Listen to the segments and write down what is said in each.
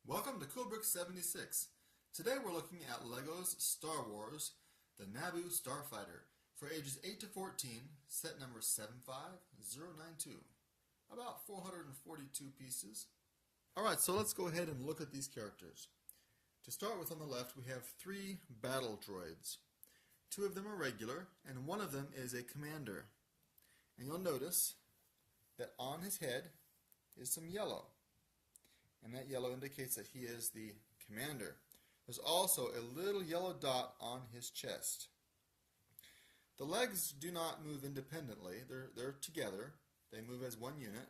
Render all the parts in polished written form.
Welcome to Coolbrick 76. Today we're looking at LEGO's Star Wars, the Naboo Starfighter, for ages 8 to 14, set number 75092. About 442 pieces. Alright, so let's go ahead and look at these characters. To start with, on the left we have 3 battle droids. 2 of them are regular, and one of them is a commander. And you'll notice that on his head is some yellow. And that yellow indicates that he is the commander. There's also a little yellow dot on his chest. The legs do not move independently. They're together. They move as one unit.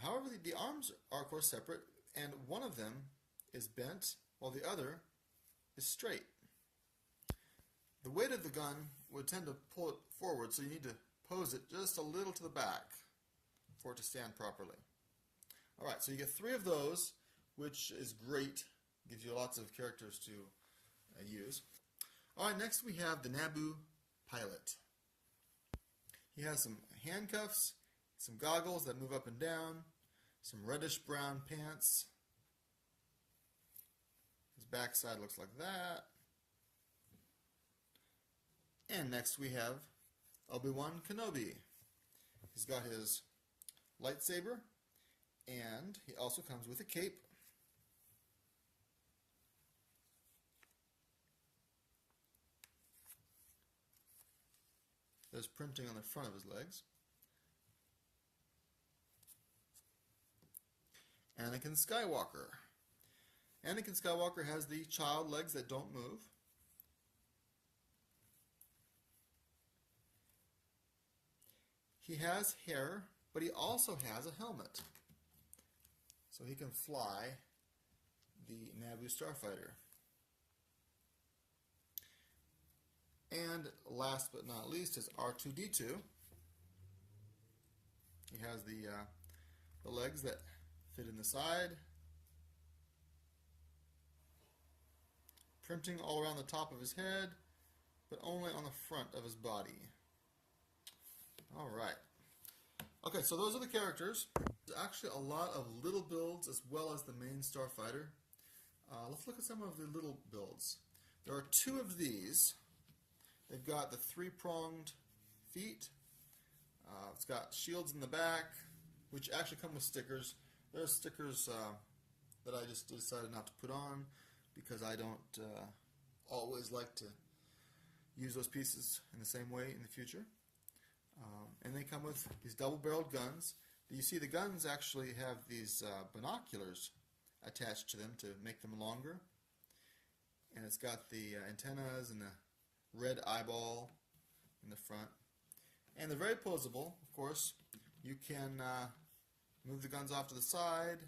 However, the arms are of course separate, and one of them is bent while the other is straight. The weight of the gun would tend to pull it forward, so you need to pose it just a little to the back for it to stand properly. Alright, so you get 3 of those, which is great. Gives you lots of characters to use. Alright, next we have the Naboo pilot. He has some handcuffs, some goggles that move up and down, some reddish brown pants. His backside looks like that. And next we have Obi-Wan Kenobi. He's got his lightsaber, and he also comes with a cape. There's printing on the front of his legs. Anakin Skywalker. Anakin Skywalker has the child legs that don't move. He has hair, but he also has a helmet. So he can fly the Naboo Starfighter. And last but not least is R2-D2. He has the legs that fit in the side. Printing all around the top of his head, but only on the front of his body. Alright. Okay, so those are the characters. There's actually a lot of little builds as well as the main Starfighter. Let's look at some of the little builds. There are 2 of these. They've got the 3-pronged feet. It's got shields in the back, which actually come with stickers. There are stickers that I just decided not to put on because I don't always like to use those pieces in the same way in the future. And they come with these double-barreled guns. You see the guns actually have these binoculars attached to them to make them longer. And it's got the antennas and the red eyeball in the front. And they're very posable, of course. You can move the guns off to the side.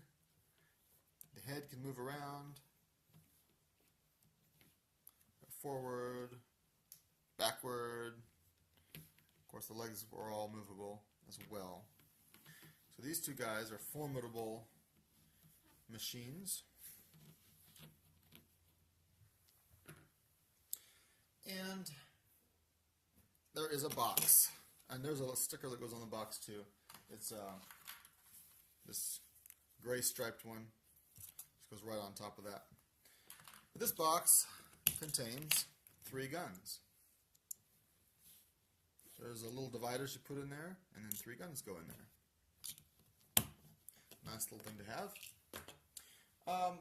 The head can move around. Forward, backward. Of course, the legs are all movable as well. So these 2 guys are formidable machines. And there is a box. And there's a sticker that goes on the box too. It's this gray striped one. Just goes right on top of that. But this box contains 3 guns. There's a little dividers you put in there, and then 3 guns go in there. Nice little thing to have.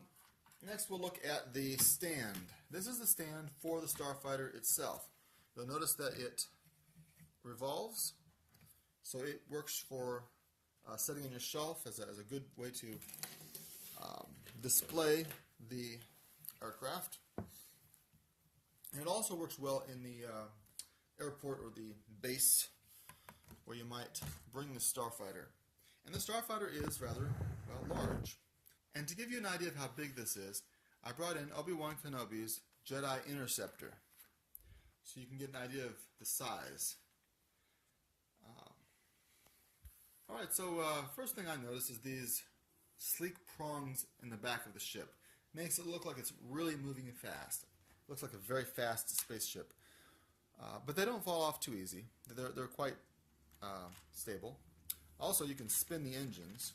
Next we'll look at the stand. This is the stand for the Starfighter itself. You'll notice that it revolves, so it works for setting on your shelf as a good way to display the aircraft. And it also works well in the airport or the base where you might bring the Starfighter. And the Starfighter is rather, well, large. And to give you an idea of how big this is, I brought in Obi-Wan Kenobi's Jedi Interceptor, so you can get an idea of the size. Alright, so first thing I noticed is these sleek prongs in the back of the ship. Makes it look like it's really moving fast. Looks like a very fast spaceship. But they don't fall off too easy. They're quite stable. Also, you can spin the engines.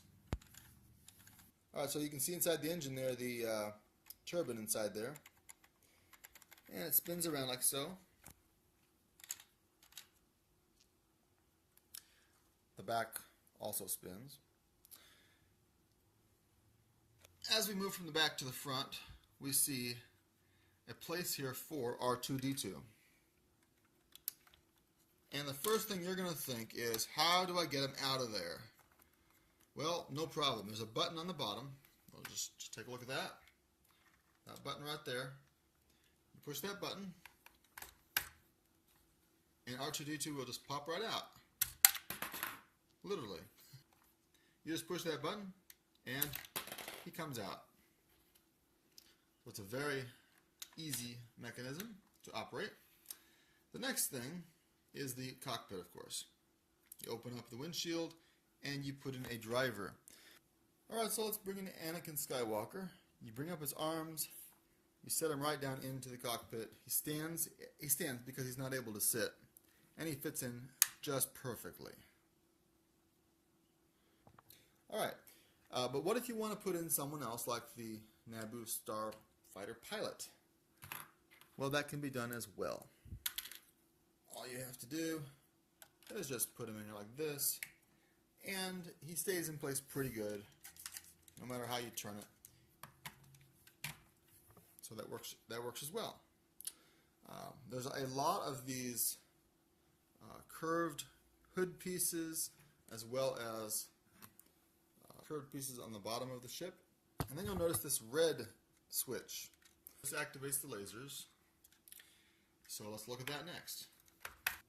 Alright, so you can see inside the engine there the turbine inside there. And it spins around like so. The back also spins. As we move from the back to the front, we see a place here for R2-D2. And the first thing you're going to think is, how do I get him out of there? Well, no problem. There's a button on the bottom. We'll just take a look at that. That button right there. You push that button, and R2-D2 will just pop right out. Literally. You just push that button, and he comes out. So it's a very easy mechanism to operate. The next thing is the cockpit, of course. You open up the windshield and you put in a driver. Alright, so let's bring in Anakin Skywalker. You bring up his arms, you set him right down into the cockpit. He stands because he's not able to sit. And he fits in just perfectly. Alright, but what if you want to put in someone else like the Naboo Starfighter pilot? Well, that can be done as well. All you have to do is just put him in here like this, and he stays in place pretty good no matter how you turn it. So that works as well. There's a lot of these curved hood pieces as well as curved pieces on the bottom of the ship. And then you'll notice this red switch. This activates the lasers. So let's look at that next.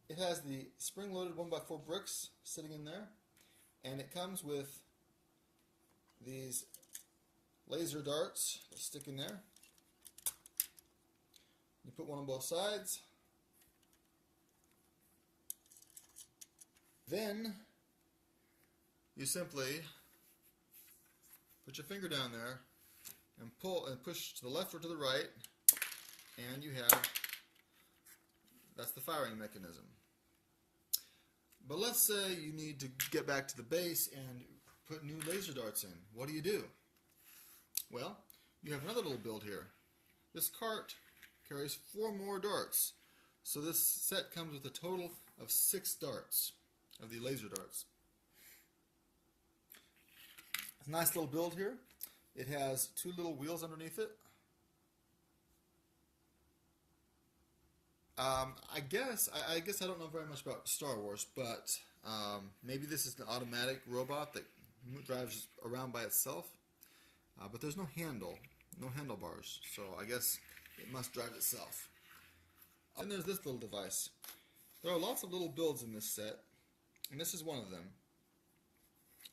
It has the spring-loaded 1x4 bricks sitting in there, and it comes with these laser darts that stick in there. You put one on both sides. Then you simply put your finger down there and pull and push to the left or to the right, and you have, that's the firing mechanism. But let's say you need to get back to the base and put new laser darts in. What do? Well, you have another little build here. This cart carries 4 more darts. So this set comes with a total of 6 darts, of the laser darts. It's a nice little build here. It has 2 little wheels underneath it. I guess I don't know very much about Star Wars, but maybe this is an automatic robot that drives around by itself. But there's no handle, no handlebars, so I guess it must drive itself. And there's this little device. There are lots of little builds in this set, and this is one of them.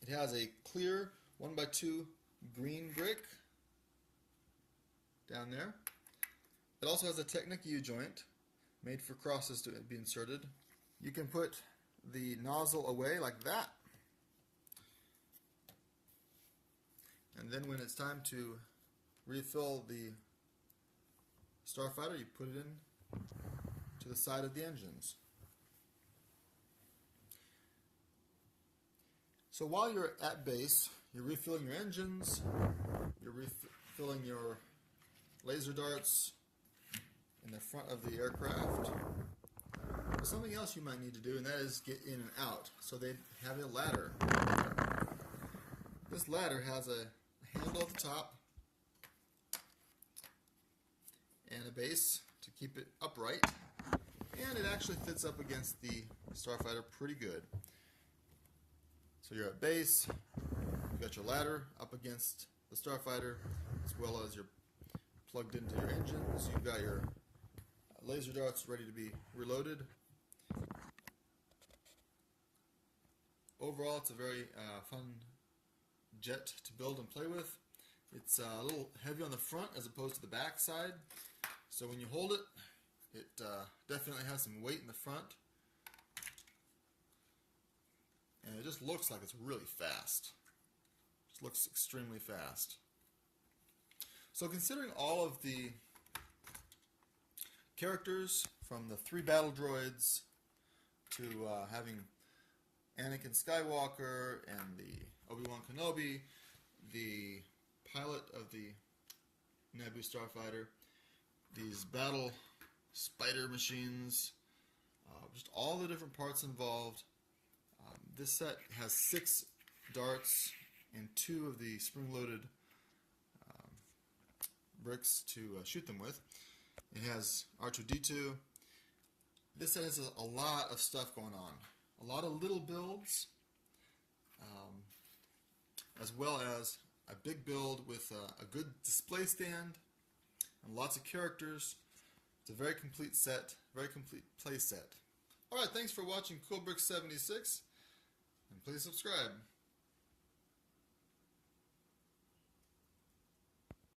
It has a clear 1x2 green brick down there. It also has a Technic U-joint made for crosses to be inserted. You can put the nozzle away like that, and then when it's time to refill the Starfighter, you put it in to the side of the engines. So while you're at base, you're refilling your engines, you're refilling your laser darts in the front of the aircraft. There's something else you might need to do, and that is get in and out. So they have a ladder. This ladder has a handle at the top and a base to keep it upright, and it actually fits up against the Starfighter pretty good. So you're at base, you've got your ladder up against the Starfighter, as well as you're plugged into your engines. You've got your laser darts ready to be reloaded. Overall, it's a very fun jet to build and play with. It's a little heavy on the front as opposed to the back side, so when you hold it, it definitely has some weight in the front, and it just looks like it's really fast. It just looks extremely fast. So considering all of the characters, from the 3 battle droids to having Anakin Skywalker and the Obi-Wan Kenobi, the pilot of the Naboo Starfighter, these battle spider machines, just all the different parts involved. This set has 6 darts and 2 of the spring-loaded bricks to shoot them with. It has R2-D2. This set has a lot of stuff going on. A lot of little builds, as well as a big build with a good display stand and lots of characters. It's a very complete set, very complete play set. Alright, thanks for watching Cool Brick 76, and please subscribe.